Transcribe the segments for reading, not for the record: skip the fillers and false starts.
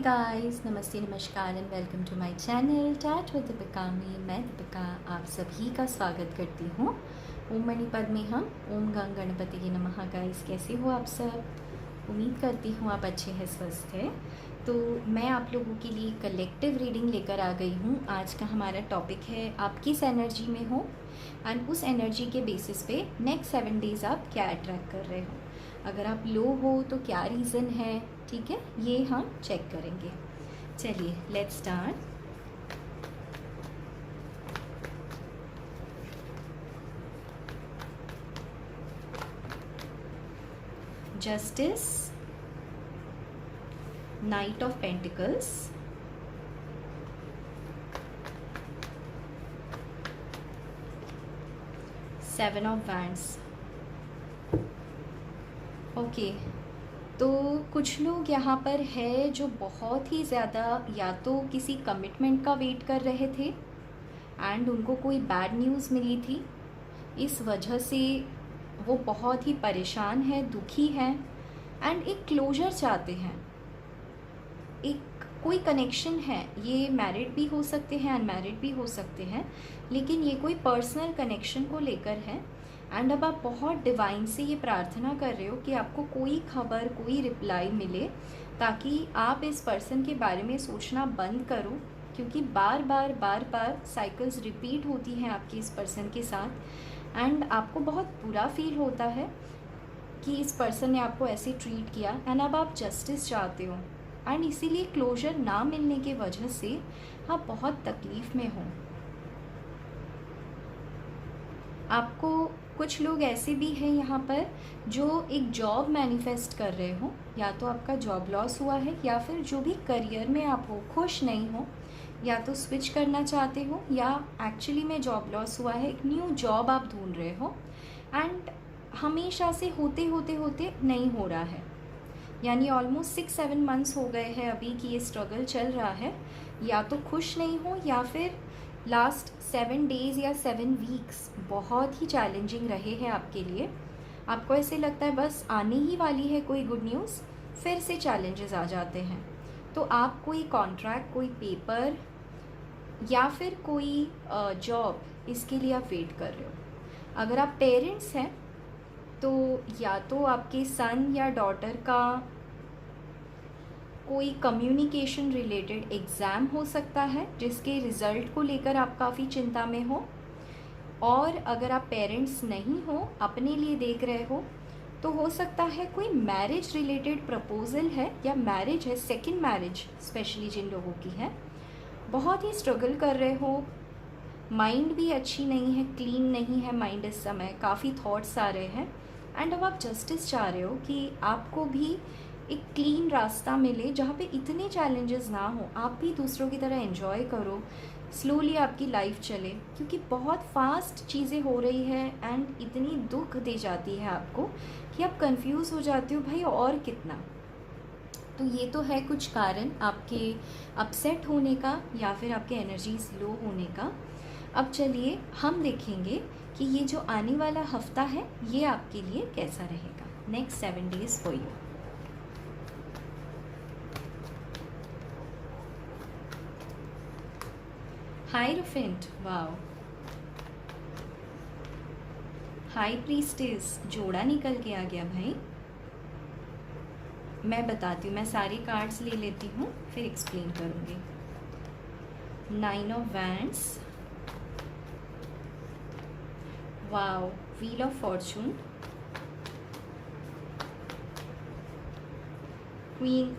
Guys, नमस्ते, नमस्कार and welcome to my channel chat with Deepika में मैं दीपिका आप सभी का स्वागत करती हूँ। ओम मणिपद में हम ओम गंग गणपति की नमः। गाइस, कैसे हो आप सब? उम्मीद करती हूँ आप अच्छे हैं, स्वस्थ हैं। तो मैं आप लोगों के लिए कलेक्टिव रीडिंग लेकर आ गई हूँ। आज का हमारा टॉपिक है आप किस एनर्जी में हो एंड उस एनर्जी के बेसिस पे नेक्स्ट 7 डेज़ आप क्या अट्रैक्ट कर रहे हो। अगर आप लो हो तो क्या रीज़न है, ठीक है, ये हम चेक करेंगे। चलिए let's start. Justice, night of pentacles, seven of wands. Okay, तो कुछ लोग यहाँ पर है जो बहुत ही ज़्यादा या तो किसी कमिटमेंट का वेट कर रहे थे एंड उनको कोई बैड न्यूज़ मिली थी, इस वजह से वो बहुत ही परेशान है, दुखी हैं एंड एक क्लोजर चाहते हैं, एक कोई कनेक्शन है। ये मैरिड भी हो सकते हैं, अनमैरिड भी हो सकते हैं, लेकिन ये कोई पर्सनल कनेक्शन को लेकर है। एंड अब आप बहुत डिवाइन से ये प्रार्थना कर रहे हो कि आपको कोई खबर, कोई रिप्लाई मिले, ताकि आप इस पर्सन के बारे में सोचना बंद करो, क्योंकि बार बार साइकिल्स रिपीट होती हैं आपकी इस पर्सन के साथ एंड आपको बहुत बुरा फील होता है कि इस पर्सन ने आपको ऐसे ट्रीट किया एंड अब आप जस्टिस चाहते हो एंड इसीलिए क्लोजर ना मिलने के वजह से आप बहुत तकलीफ़ में हो। आपको कुछ लोग ऐसे भी हैं यहाँ पर जो एक जॉब मैनिफेस्ट कर रहे हो, या तो आपका जॉब लॉस हुआ है या फिर जो भी करियर में आप हो खुश नहीं हो, या तो स्विच करना चाहते हो या एक्चुअली में जॉब लॉस हुआ है, एक न्यू जॉब आप ढूंढ रहे हो एंड हमेशा से होते होते होते नहीं हो रहा है, यानी ऑलमोस्ट 6-7 मंथ्स हो गए हैं अभी कि ये स्ट्रगल चल रहा है। या तो खुश नहीं हो या फिर लास्ट 7 डेज़ या 7 वीक्स बहुत ही चैलेंजिंग रहे हैं आपके लिए। आपको ऐसे लगता है बस आने ही वाली है कोई गुड न्यूज़, फिर से चैलेंजेस आ जाते हैं। तो आप कोई कॉन्ट्रैक्ट, कोई पेपर या फिर कोई जॉब, इसके लिए आप वेट कर रहे हो। अगर आप पेरेंट्स हैं तो या तो आपके सन या डॉटर का कोई कम्युनिकेशन रिलेटेड एग्ज़ाम हो सकता है जिसके रिज़ल्ट को लेकर आप काफ़ी चिंता में हो, और अगर आप पेरेंट्स नहीं हो, अपने लिए देख रहे हो, तो हो सकता है कोई मैरिज रिलेटेड प्रपोज़ल है या मैरिज है, सेकंड मैरिज स्पेशली जिन लोगों की है। बहुत ही स्ट्रगल कर रहे हो, माइंड भी अच्छी नहीं है, क्लीन नहीं है माइंड इस समय, काफ़ी थॉट्स आ रहे हैं एंड अब आप जस्टिस चाह रहे हो कि आपको भी एक क्लीन रास्ता मिले जहाँ पे इतने चैलेंजेस ना हो, आप भी दूसरों की तरह एंजॉय करो, स्लोली आपकी लाइफ चले, क्योंकि बहुत फास्ट चीज़ें हो रही है एंड इतनी दुख दे जाती है आपको कि आप कंफ्यूज हो जाते हो भाई और कितना। तो ये तो है कुछ कारण आपके अपसेट होने का या फिर आपके एनर्जीज लो होने का। अब चलिए हम देखेंगे कि ये जो आने वाला हफ्ता है ये आपके लिए कैसा रहेगा, next 7 days for you. Hierophant, wow, high priestess, जोड़ा निकल के आ गया भाई। मैं बताती हूँ, मैं सारे कार्ड्स ले लेती हूँ फिर एक्सप्लेन करूँगी। 9 of wands, wow, wheel of Fortune, queen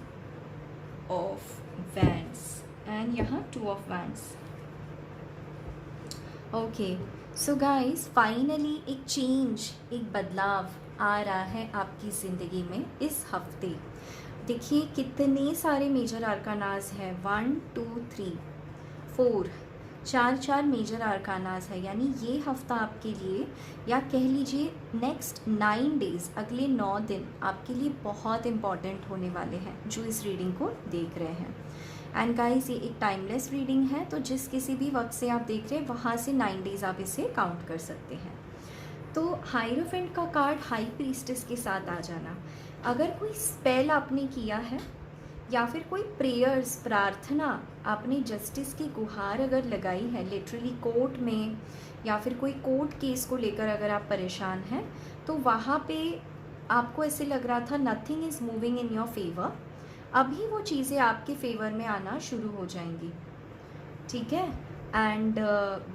of wands and यहाँ 2 of wands. Okay, so guys, finally एक चेंज, एक बदलाव आ रहा है आपकी ज़िंदगी में इस हफ्ते। देखिए कितने सारे मेजर आर्कानाज हैं, 1 2 3 4, चार मेजर आर्कानाज है, यानी ये हफ्ता आपके लिए, या कह लीजिए नेक्स्ट 9 डेज़, अगले 9 दिन आपके लिए बहुत इम्पॉर्टेंट होने वाले हैं जो इस रीडिंग को देख रहे हैं। एंड गाइस, ये एक टाइमलेस रीडिंग है, तो जिस किसी भी वक्त से आप देख रहे हैं वहाँ से 9 डेज़ आप इसे काउंट कर सकते हैं। तो हायरोफेंट का कार्ड हाई प्रीस्टेस के साथ आ जाना, अगर कोई स्पेल आपने किया है या फिर कोई प्रेयर्स, प्रार्थना, आपने जस्टिस की गुहार अगर लगाई है लिटरली कोर्ट में, या फिर कोई कोर्ट केस को लेकर अगर आप परेशान हैं, तो वहाँ पे आपको ऐसे लग रहा था nothing is moving in your favour, अभी वो चीज़ें आपके फेवर में आना शुरू हो जाएंगी, ठीक है। एंड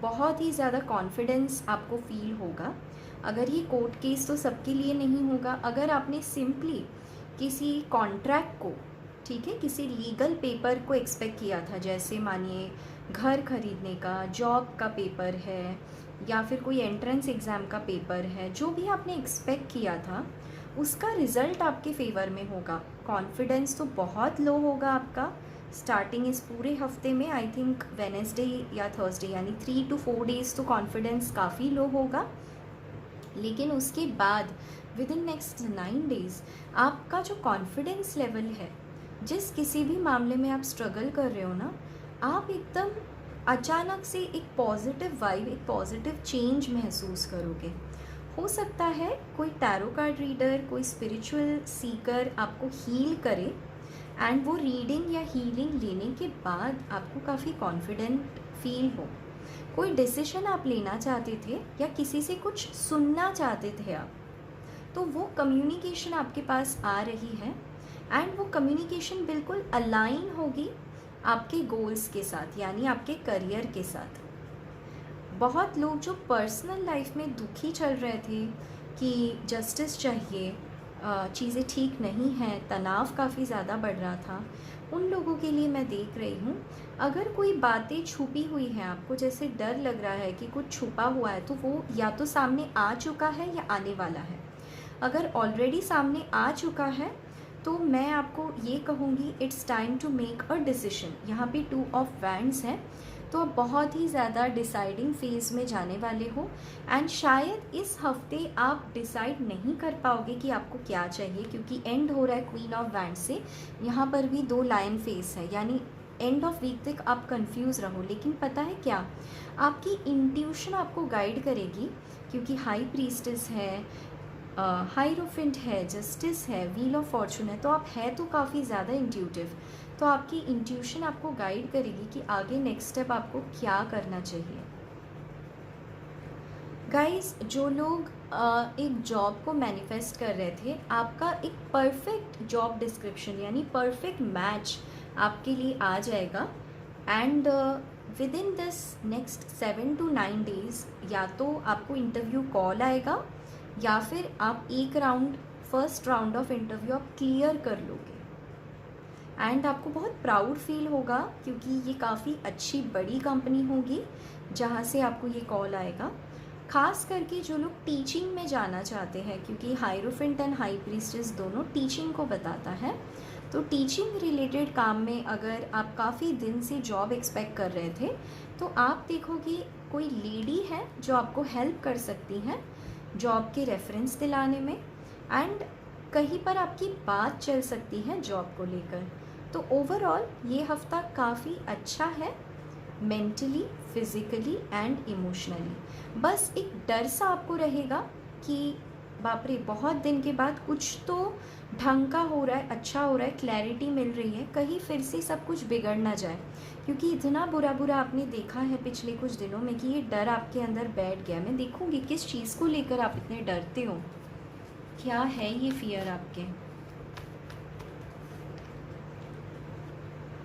बहुत ही ज़्यादा कॉन्फिडेंस आपको फील होगा। अगर ये कोर्ट केस तो सबके लिए नहीं होगा, अगर आपने सिंपली किसी कॉन्ट्रैक्ट को, ठीक है, किसी लीगल पेपर को एक्सपेक्ट किया था, जैसे मानिए घर खरीदने का, जॉब का पेपर है, या फिर कोई एंट्रेंस एग्ज़ाम का पेपर है, जो भी आपने एक्सपेक्ट किया था उसका रिज़ल्ट आपके फेवर में होगा। कॉन्फिडेंस तो बहुत लो होगा आपका स्टार्टिंग इस पूरे हफ्ते में, आई थिंक वेनेसडे या थर्सडे, यानी 3 to 4 डेज़ तो कॉन्फिडेंस काफ़ी लो होगा। लेकिन उसके बाद विद इन नेक्स्ट 9 डेज़ आपका जो कॉन्फिडेंस लेवल है, जिस किसी भी मामले में आप स्ट्रगल कर रहे हो ना, आप एकदम अचानक से एक पॉजिटिव वाइब, एक पॉजिटिव चेंज महसूस करोगे। हो सकता है कोई टैरो कार्ड रीडर, कोई स्पिरिचुअल सीकर आपको हील करे, एंड वो रीडिंग या हीलिंग लेने के बाद आपको काफ़ी कॉन्फिडेंट फील हो। कोई डिसीजन आप लेना चाहते थे या किसी से कुछ सुनना चाहते थे आप, तो वो कम्युनिकेशन आपके पास आ रही है, एंड वो कम्युनिकेशन बिल्कुल अलाइन होगी आपके गोल्स के साथ, यानी आपके करियर के साथ। बहुत लोग जो पर्सनल लाइफ में दुखी चल रहे थे कि जस्टिस चाहिए, चीज़ें ठीक नहीं हैं, तनाव काफ़ी ज़्यादा बढ़ रहा था, उन लोगों के लिए मैं देख रही हूँ, अगर कोई बातें छुपी हुई हैं आपको, जैसे डर लग रहा है कि कुछ छुपा हुआ है, तो वो या तो सामने आ चुका है या आने वाला है। अगर ऑलरेडी सामने आ चुका है तो मैं आपको ये कहूँगी it's time to make a decision. यहाँ पे 2 ऑफ वैंड्स हैं, तो आप बहुत ही ज़्यादा डिसाइडिंग फेज़ में जाने वाले हो, एंड शायद इस हफ्ते आप डिसाइड नहीं कर पाओगे कि आपको क्या चाहिए, क्योंकि एंड हो रहा है क्वीन ऑफ वैंड से, यहाँ पर भी 2 लायन फेस है, यानी एंड ऑफ वीक तक आप कंफ्यूज रहो। लेकिन पता है क्या, आपकी इंट्यूशन आपको गाइड करेगी, क्योंकि हाई प्रीस्टेस है, हाइरोफेंट है, जस्टिस है, व्हील ऑफ फॉर्चून है, तो आप है तो काफ़ी ज़्यादा इंट्यूटिव, तो आपकी इंट्यूशन आपको गाइड करेगी कि आगे नेक्स्ट स्टेप आपको क्या करना चाहिए। गाइस, जो लोग एक जॉब को मैनिफेस्ट कर रहे थे, आपका एक परफेक्ट जॉब डिस्क्रिप्शन यानी परफेक्ट मैच आपके लिए आ जाएगा, and with in this next 7 to 9 days या तो आपको इंटरव्यू कॉल आएगा, या फिर आप एक round, first round of interview आप क्लियर कर लोगे, एंड आपको बहुत प्राउड फील होगा, क्योंकि ये काफ़ी अच्छी बड़ी कंपनी होगी जहाँ से आपको ये कॉल आएगा। खास करके जो लोग टीचिंग में जाना चाहते हैं, क्योंकि हाइरोफेंट एंड हाई प्रीस्टेस दोनों टीचिंग को बताता है, तो टीचिंग रिलेटेड काम में अगर आप काफ़ी दिन से जॉब एक्सपेक्ट कर रहे थे, तो आप देखोगे कोई लेडी है जो आपको हेल्प कर सकती हैं जॉब के रेफरेंस दिलाने में, एंड कहीं पर आपकी बात चल सकती है जॉब को लेकर। तो ओवरऑल ये हफ्ता काफ़ी अच्छा है, मेंटली, फिज़िकली एंड इमोशनली। बस एक डर सा आपको रहेगा कि बाप रे, बहुत दिन के बाद कुछ तो ढंग का हो रहा है, अच्छा हो रहा है, क्लैरिटी मिल रही है, कहीं फिर से सब कुछ बिगड़ ना जाए, क्योंकि इतना बुरा बुरा आपने देखा है पिछले कुछ दिनों में कि ये डर आपके अंदर बैठ गया। मैं देखूँगी किस चीज़ को लेकर आप इतने डरते हो, क्या है ये फियर आपके।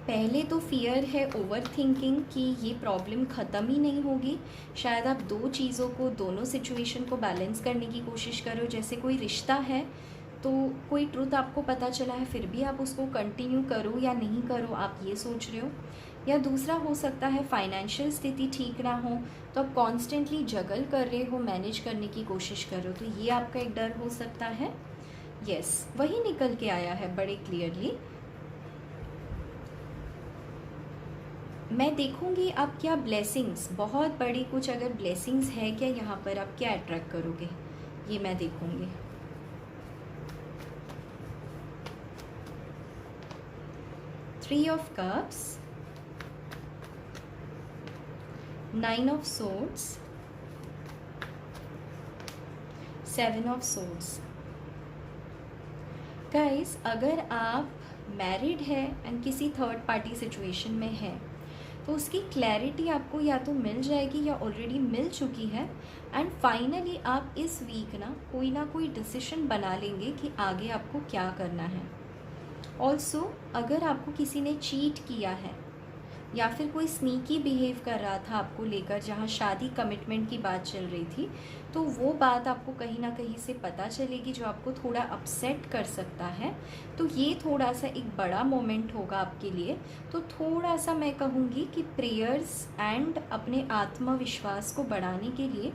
पहले तो फियर है ओवर थिंकिंग कि ये प्रॉब्लम ख़त्म ही नहीं होगी। शायद आप दो चीज़ों को, दोनों सिचुएशन को बैलेंस करने की कोशिश करो। जैसे कोई रिश्ता है तो कोई ट्रुथ आपको पता चला है, फिर भी आप उसको कंटिन्यू करो या नहीं करो, आप ये सोच रहे हो। या दूसरा हो सकता है फाइनेंशियल स्थिति ठीक ना हो, तो आप कॉन्स्टेंटली जगल कर रहे हो, मैनेज करने की कोशिश कर रहे हो, तो ये आपका एक डर हो सकता है। यस, वही निकल के आया है बड़े क्लियरली। मैं देखूंगी आप क्या ब्लेसिंग्स, बहुत बड़ी कुछ अगर ब्लेसिंग्स है क्या यहाँ पर, आप क्या अट्रैक्ट करोगे, ये मैं देखूंगी। 3 of Cups, 9 of Swords, 7 of Swords। Guys, अगर आप मैरिड है एंड किसी थर्ड पार्टी सिचुएशन में है, तो उसकी क्लैरिटी आपको या तो मिल जाएगी या ऑलरेडी मिल चुकी है। एंड फाइनली आप इस वीक ना कोई डिसीजन बना लेंगे कि आगे आपको क्या करना है। ऑल्सो अगर आपको किसी ने चीट किया है या फिर कोई स्नीकी बिहेव कर रहा था आपको लेकर, जहाँ शादी कमिटमेंट की बात चल रही थी, तो वो बात आपको कहीं ना कहीं से पता चलेगी जो आपको थोड़ा अपसेट कर सकता है। तो ये थोड़ा सा एक बड़ा मोमेंट होगा आपके लिए। तो थोड़ा सा मैं कहूँगी कि प्रेयर्स एंड अपने आत्मविश्वास को बढ़ाने के लिए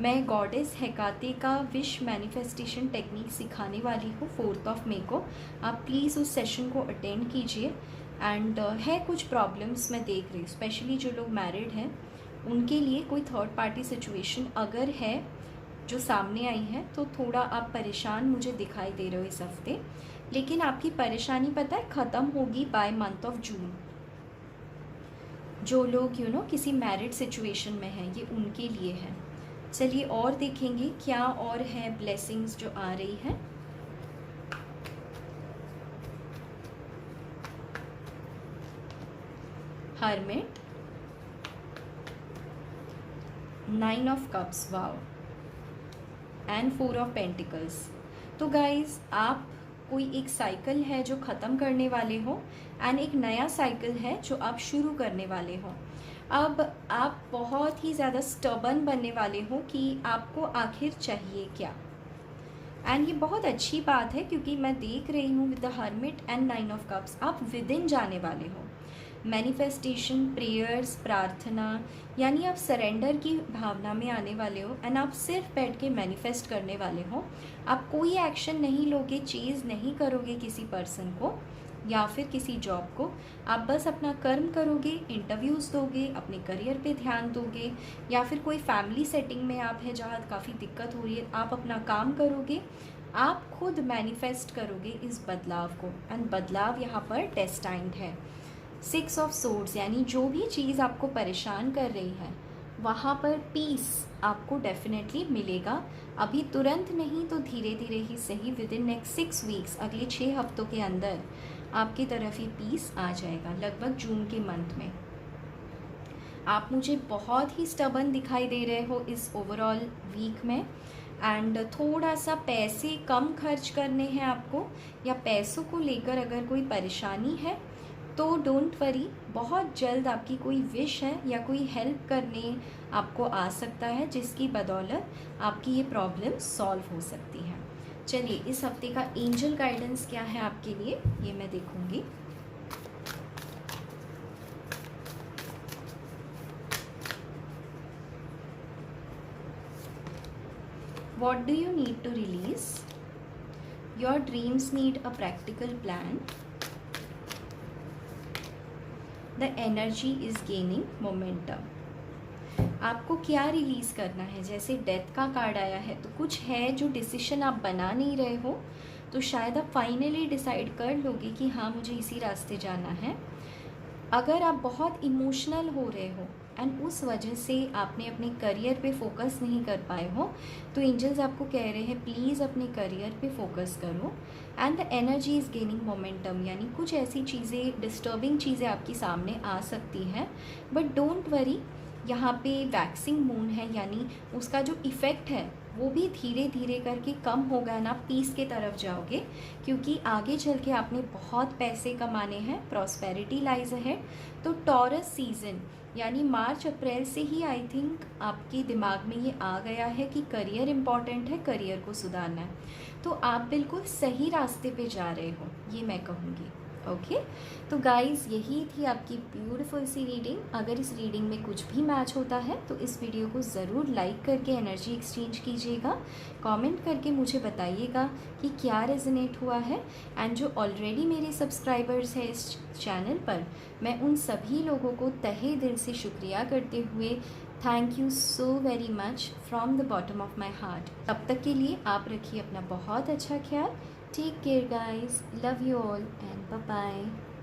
मैं गॉडेस हेकाते का विश मैनिफेस्टेशन टेक्निक सिखाने वाली हूँ 4 मई को। आप प्लीज़ उस सेशन को अटेंड कीजिए। एंड है कुछ प्रॉब्लम्स मैं देख रही हूँ, स्पेशली जो लोग मैरिड हैं उनके लिए कोई थर्ड पार्टी सिचुएशन अगर है जो सामने आई है, तो थोड़ा आप परेशान मुझे दिखाई दे रहे हो इस हफ्ते। लेकिन आपकी परेशानी पता है ख़त्म होगी बाय मंथ ऑफ जून। जो लोग किसी मैरिड सिचुएशन में हैं, ये उनके लिए है। चलिए और देखेंगे क्या और है ब्लेसिंग्स जो आ रही है। Hermit, 9 of cups, wow, and 4 of pentacles. तो गाइज आप कोई एक साइकिल है जो ख़त्म करने वाले हो एंड एक नया साइकिल है जो आप शुरू करने वाले हो। अब आप बहुत ही ज़्यादा स्टबर्न बनने वाले हो कि आपको आखिर चाहिए क्या। एंड ये बहुत अच्छी बात है क्योंकि मैं देख रही हूँ with the hermit and 9 of cups आप विद इन जाने वाले हो। मैनिफेस्टेशन, प्रेयर्स, प्रार्थना, यानी आप सरेंडर की भावना में आने वाले हो एंड आप सिर्फ बैठ के मैनिफेस्ट करने वाले हो। आप कोई एक्शन नहीं लोगे, चेज़ नहीं करोगे किसी पर्सन को या फिर किसी जॉब को। आप बस अपना कर्म करोगे, इंटरव्यूज़ दोगे, अपने करियर पे ध्यान दोगे, या फिर कोई फैमिली सेटिंग में आप है जहाँ काफ़ी दिक्कत हो रही है, आप अपना काम करोगे। आप खुद मैनिफेस्ट करोगे इस बदलाव को एंड बदलाव यहाँ पर डेस्टाइन्ड है। 6 ऑफ सोर्ड्स, यानी जो भी चीज़ आपको परेशान कर रही है वहाँ पर पीस आपको डेफिनेटली मिलेगा। अभी तुरंत नहीं तो धीरे धीरे ही सही, विद इन नेक्स्ट 6 वीक्स, अगले 6 हफ्तों के अंदर आपकी तरफ ये पीस आ जाएगा, लगभग जून के मंथ में। आप मुझे बहुत ही स्टबर्न दिखाई दे रहे हो इस ओवरऑल वीक में। एंड थोड़ा सा पैसे कम खर्च करने हैं आपको, या पैसों को लेकर अगर कोई परेशानी है तो डोंट वरी, बहुत जल्द आपकी कोई विश है या कोई हेल्प करने आपको आ सकता है जिसकी बदौलत आपकी ये प्रॉब्लम सॉल्व हो सकती है। चलिए इस हफ्ते का एंजल गाइडेंस क्या है आपके लिए, ये मैं देखूंगी। What do you need to release? Your dreams need a practical plan. The energy is gaining momentum. आपको क्या रिलीज़ करना है, जैसे डेथ का कार्ड आया है तो कुछ है जो डिसीजन आप बना नहीं रहे हो, तो शायद आप फाइनली डिसाइड कर लोगे कि हाँ मुझे इसी रास्ते जाना है। अगर आप बहुत इमोशनल हो रहे हो एंड उस वजह से आपने अपने करियर पे फोकस नहीं कर पाए हो, तो एंजल्स आपको कह रहे हैं प्लीज़ अपने करियर पे फोकस करो। And the energy is gaining momentum, यानी कुछ ऐसी चीज़ें, डिस्टर्बिंग चीज़ें आपके सामने आ सकती हैं, बट डोंट वरी, यहाँ पे वैक्सिंग मून है, यानी उसका जो इफ़ेक्ट है वो भी धीरे धीरे करके कम होगा ना, पीस के तरफ जाओगे, क्योंकि आगे चल के आपने बहुत पैसे कमाने हैं, प्रॉस्पेरिटी लाइज है। तो टॉरस सीज़न यानी मार्च अप्रैल से ही आई थिंक आपके दिमाग में ये आ गया है कि करियर इम्पॉर्टेंट है, करियर को सुधारना है, तो आप बिल्कुल सही रास्ते पे जा रहे हो, ये मैं कहूँगी। ओके तो गाइज़ यही थी आपकी ब्यूटीफुल सी रीडिंग। अगर इस रीडिंग में कुछ भी मैच होता है तो इस वीडियो को ज़रूर लाइक करके एनर्जी एक्सचेंज कीजिएगा, कमेंट करके मुझे बताइएगा कि क्या रेजोनेट हुआ है। एंड जो ऑलरेडी मेरे सब्सक्राइबर्स हैं इस चैनल पर, मैं उन सभी लोगों को तहे दिल से शुक्रिया करते हुए thank you so very much from the bottom of my heart. तब तक के लिए आप रखिए अपना बहुत अच्छा ख्याल। Take care guys, love you all and bye bye.